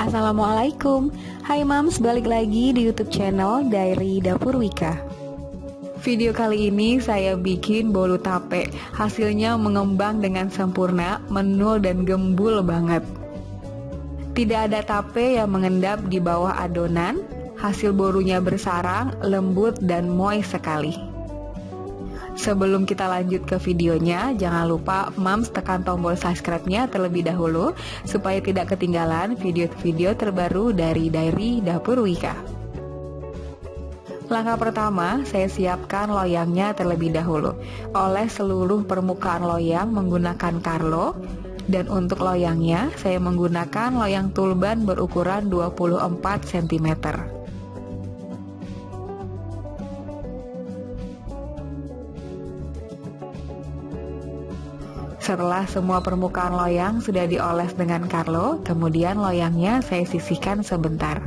Assalamualaikum. Hai Mams, balik lagi di YouTube channel Diary Dapur Wika. Video kali ini saya bikin bolu tape. Hasilnya mengembang dengan sempurna, menul dan gembul banget. Tidak ada tape yang mengendap di bawah adonan. Hasil bolunya bersarang, lembut dan moist sekali. Sebelum kita lanjut ke videonya, jangan lupa Mams tekan tombol subscribe-nya terlebih dahulu supaya tidak ketinggalan video-video terbaru dari Diary Dapur Wika. Langkah pertama, saya siapkan loyangnya terlebih dahulu. Oles seluruh permukaan loyang menggunakan Carlo, dan untuk loyangnya saya menggunakan loyang tulban berukuran 24 cm. Setelah semua permukaan loyang sudah dioles dengan Carlo, kemudian loyangnya saya sisihkan sebentar.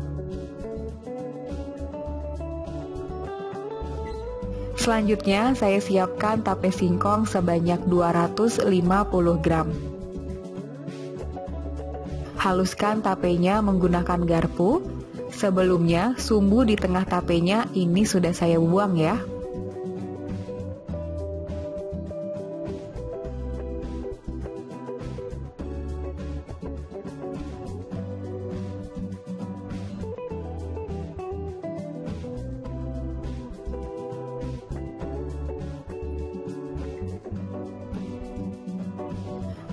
Selanjutnya saya siapkan tape singkong sebanyak 250 gram. Haluskan tapenya menggunakan garpu. Sebelumnya sumbu di tengah tapenya ini sudah saya buang ya.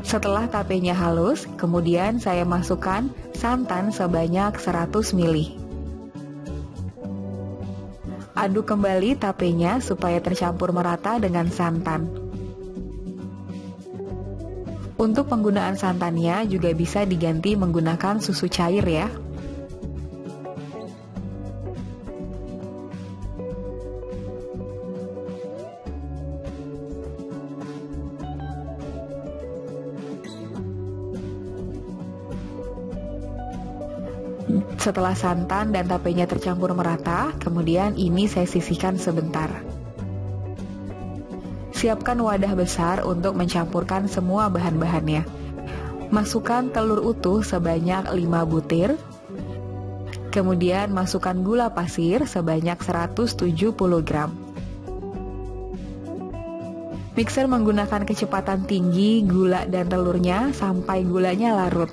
Setelah tapenya halus, kemudian saya masukkan santan sebanyak 100 ml. Aduk kembali tapenya supaya tercampur merata dengan santan. Untuk penggunaan santannya juga bisa diganti menggunakan susu cair ya. Setelah santan dan tapenya tercampur merata, kemudian ini saya sisihkan sebentar. Siapkan wadah besar untuk mencampurkan semua bahan-bahannya. Masukkan telur utuh sebanyak 5 butir. Kemudian masukkan gula pasir sebanyak 170 gram. Mixer menggunakan kecepatan tinggi gula dan telurnya sampai gulanya larut.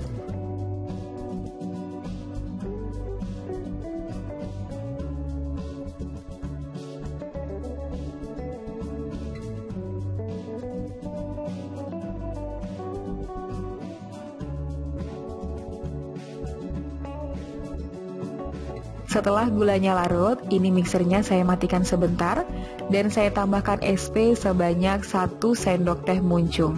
Setelah gulanya larut, ini mixernya saya matikan sebentar dan saya tambahkan SP sebanyak 1 sendok teh muncung.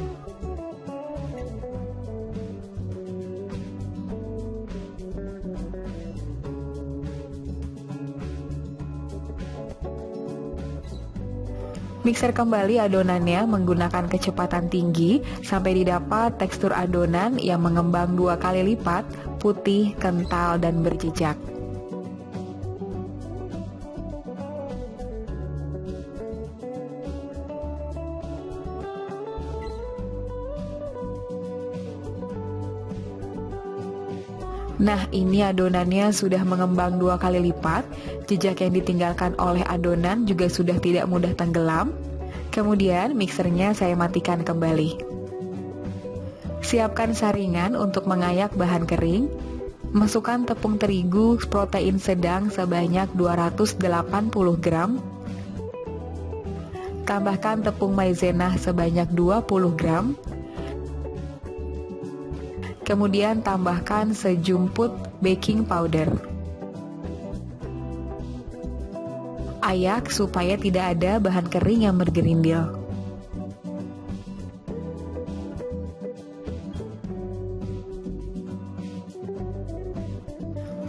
Mixer kembali adonannya menggunakan kecepatan tinggi sampai didapat tekstur adonan yang mengembang 2 kali lipat, putih, kental, dan berjejak. Nah, ini adonannya sudah mengembang 2 kali lipat. Jejak yang ditinggalkan oleh adonan juga sudah tidak mudah tenggelam. Kemudian mixernya saya matikan kembali. Siapkan saringan untuk mengayak bahan kering. Masukkan tepung terigu protein sedang sebanyak 280 gram. Tambahkan tepung maizena sebanyak 20 gram. Kemudian tambahkan sejumput baking powder. Ayak supaya tidak ada bahan kering yang bergerindil.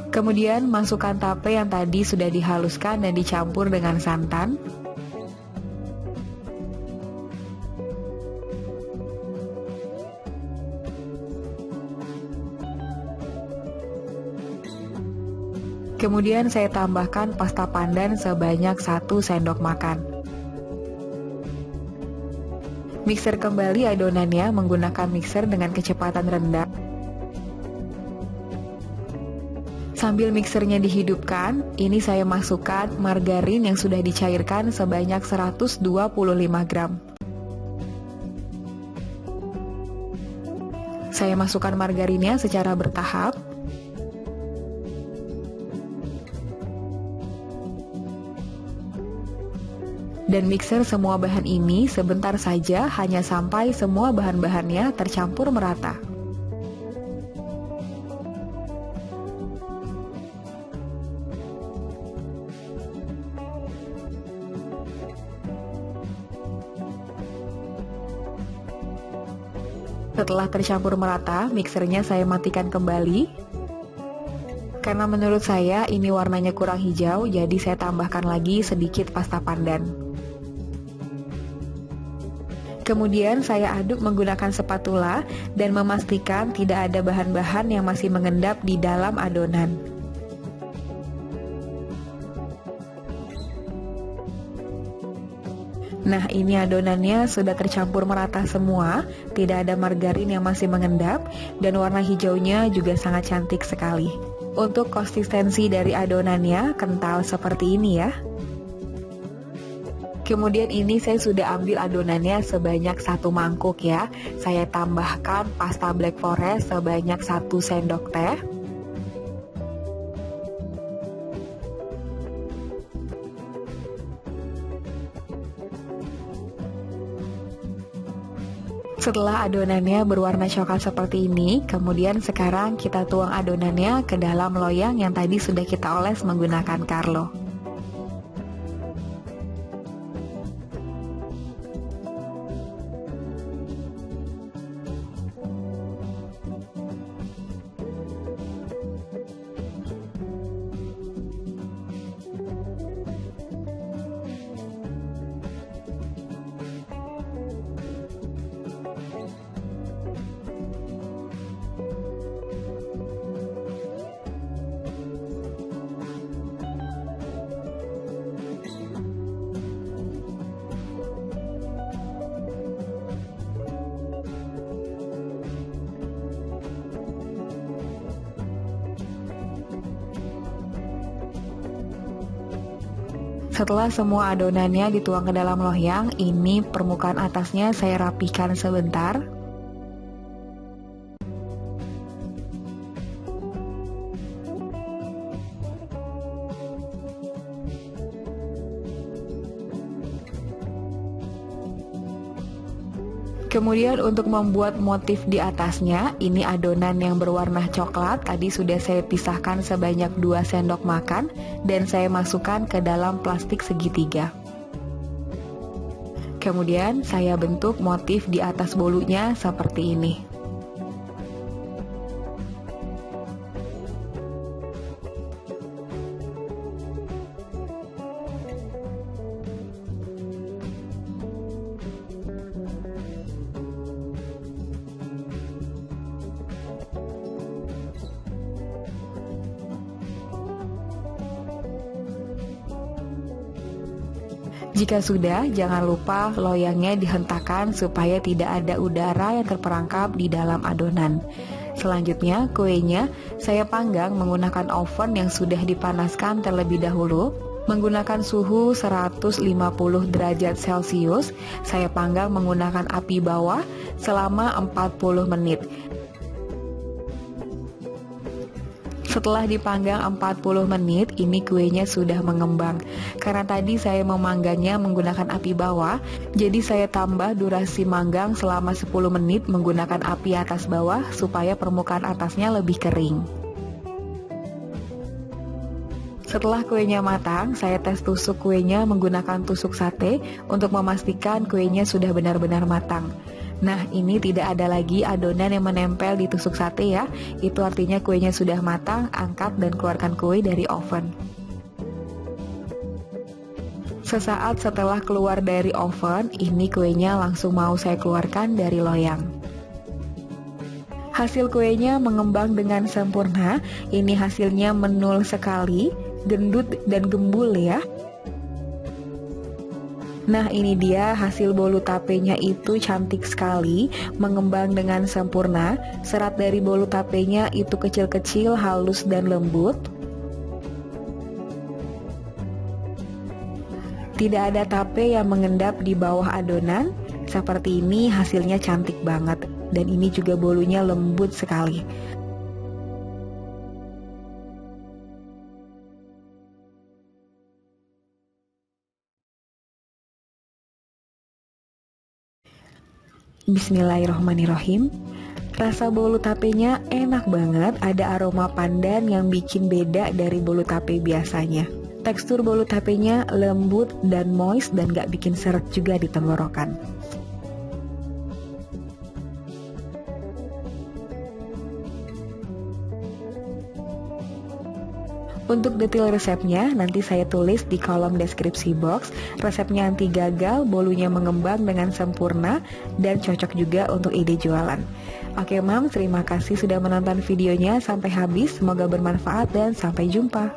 Kemudian masukkan tape yang tadi sudah dihaluskan dan dicampur dengan santan. Kemudian saya tambahkan pasta pandan sebanyak 1 sendok makan. Mixer kembali adonannya menggunakan mixer dengan kecepatan rendah. Sambil mixernya dihidupkan, ini saya masukkan margarin yang sudah dicairkan sebanyak 125 gram. Saya masukkan margarinnya secara bertahap. Dan mixer semua bahan ini sebentar saja, hanya sampai semua bahan-bahannya tercampur merata. Setelah tercampur merata, mixernya saya matikan kembali. Karena menurut saya ini warnanya kurang hijau, jadi saya tambahkan lagi sedikit pasta pandan. Kemudian saya aduk menggunakan spatula dan memastikan tidak ada bahan-bahan yang masih mengendap di dalam adonan. Nah, ini adonannya sudah tercampur merata semua, tidak ada margarin yang masih mengendap, dan warna hijaunya juga sangat cantik sekali. Untuk konsistensi dari adonannya kental seperti ini ya. Kemudian ini saya sudah ambil adonannya sebanyak 1 mangkuk ya. Saya tambahkan pasta black forest sebanyak 1 sendok teh. Setelah adonannya berwarna coklat seperti ini, kemudian sekarang kita tuang adonannya ke dalam loyang yang tadi sudah kita oles menggunakan Carlo. Setelah semua adonannya dituang ke dalam loyang, ini permukaan atasnya saya rapikan sebentar. Kemudian untuk membuat motif di atasnya, ini adonan yang berwarna coklat tadi sudah saya pisahkan sebanyak 2 sendok makan dan saya masukkan ke dalam plastik segitiga. Kemudian saya bentuk motif di atas bolunya seperti ini. Jika sudah, jangan lupa loyangnya dihentakkan supaya tidak ada udara yang terperangkap di dalam adonan. Selanjutnya, kuenya saya panggang menggunakan oven yang sudah dipanaskan terlebih dahulu. Menggunakan suhu 150 derajat Celcius, saya panggang menggunakan api bawah selama 40 menit. Setelah dipanggang 40 menit, ini kuenya sudah mengembang. Karena tadi saya memanggangnya menggunakan api bawah, jadi saya tambah durasi manggang selama 10 menit menggunakan api atas bawah supaya permukaan atasnya lebih kering. Setelah kuenya matang, saya tes tusuk kuenya menggunakan tusuk sate untuk memastikan kuenya sudah benar-benar matang. Nah, ini tidak ada lagi adonan yang menempel di tusuk sate ya. Itu artinya kuenya sudah matang, angkat dan keluarkan kue dari oven. Sesaat setelah keluar dari oven, ini kuenya langsung mau saya keluarkan dari loyang. Hasil kuenya mengembang dengan sempurna. Ini hasilnya menul sekali, gendut dan gembul ya. Nah, ini dia hasil bolu tapenya, itu cantik sekali, mengembang dengan sempurna. Serat dari bolu tapenya itu kecil-kecil, halus dan lembut. Tidak ada tape yang mengendap di bawah adonan. Seperti ini hasilnya cantik banget. Dan ini juga bolunya lembut sekali. Bismillahirrohmanirrohim. Rasa bolu tapenya enak banget, ada aroma pandan yang bikin beda dari bolu tape biasanya. Tekstur bolu tapenya lembut dan moist dan gak bikin seret juga di tenggorokan. Untuk detail resepnya nanti saya tulis di kolom deskripsi box. Resepnya anti gagal, bolunya mengembang dengan sempurna dan cocok juga untuk ide jualan. Oke Mam, terima kasih sudah menonton videonya sampai habis. Semoga bermanfaat dan sampai jumpa.